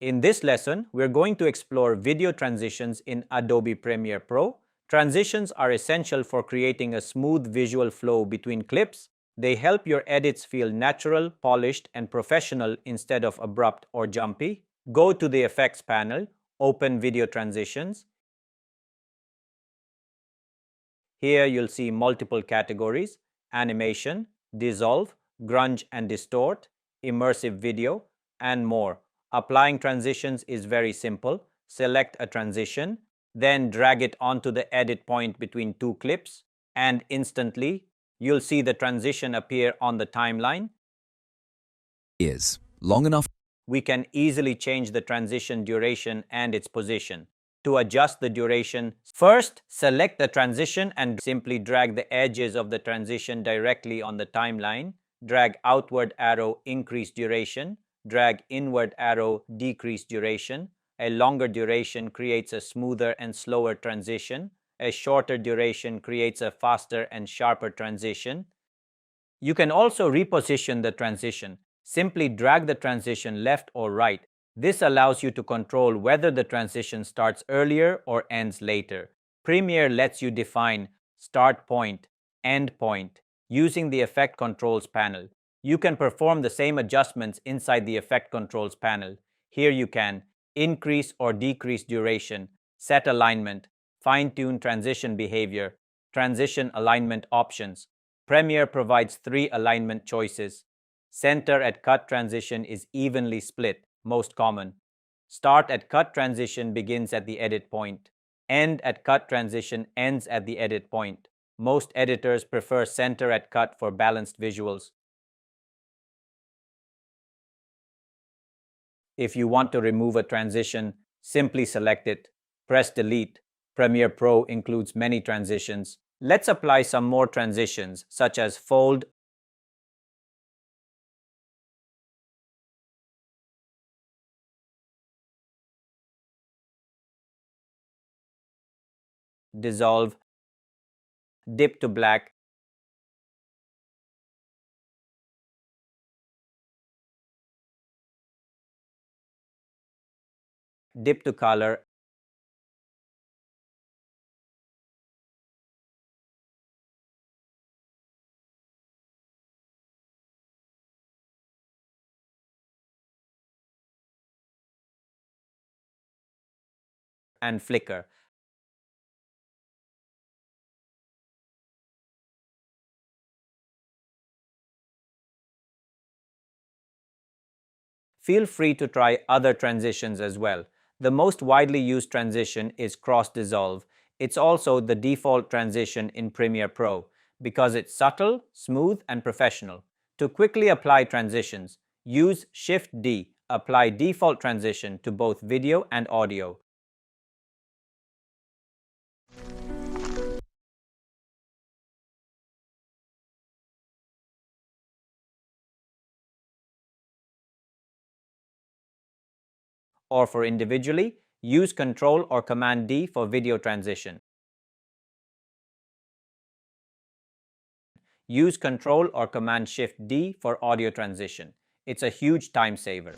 In this lesson, we're going to explore video transitions in Adobe Premiere Pro. Transitions are essential for creating a smooth visual flow between clips. They help your edits feel natural, polished, and professional instead of abrupt or jumpy. Go to the Effects panel, open Video Transitions. Here you'll see multiple categories: animation, dissolve, grunge and distort, immersive video, and more. Applying transitions is very simple. Select a transition, then drag it onto the edit point between two clips, and instantly you'll see the transition appear on the timeline. Is long enough. We can easily change the transition duration and its position. To adjust the duration, first select the transition and simply drag the edges of the transition directly on the timeline. Drag outward arrow, increase duration. Drag inward arrow, decrease duration. A longer duration creates a smoother and slower transition. A shorter duration creates a faster and sharper transition. You can also reposition the transition. Simply drag the transition left or right. This allows you to control whether the transition starts earlier or ends later. Premiere lets you define start point, end point, using the Effect Controls panel. You can perform the same adjustments inside the Effect Controls panel. Here you can increase or decrease duration, set alignment, fine-tune transition behavior, transition alignment options. Premiere provides 3 alignment choices. Center at cut transition is evenly split, most common. Start at cut transition begins at the edit point. End at cut transition ends at the edit point. Most editors prefer center at cut for balanced visuals. If you want to remove a transition, simply select it. Press delete. Premiere Pro includes many transitions. Let's apply some more transitions, such as fold, dissolve, dip to black, dip to color, and flicker. Feel free to try other transitions as well. The most widely used transition is cross dissolve. It's also the default transition in Premiere Pro because it's subtle, smooth, and professional. To quickly apply transitions, use Shift D. Apply default transition to both video and audio. Or for individually, use Ctrl or Command D for video transition. Use Ctrl or Command Shift D for audio transition. It's a huge time saver.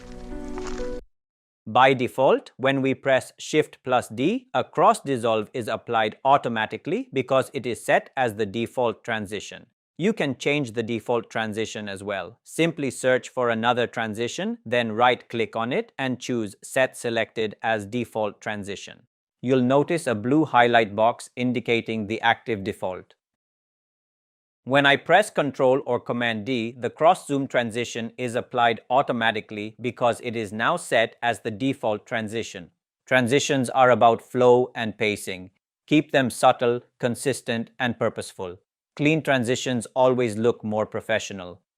By default, when we press Shift plus D, a cross dissolve is applied automatically because it is set as the default transition. You can change the default transition as well. Simply search for another transition, then right-click on it and choose Set Selected as Default Transition. You'll notice a blue highlight box indicating the active default. When I press Ctrl or Command D, the cross-zoom transition is applied automatically because it is now set as the default transition. Transitions are about flow and pacing. Keep them subtle, consistent, and purposeful. Clean transitions always look more professional.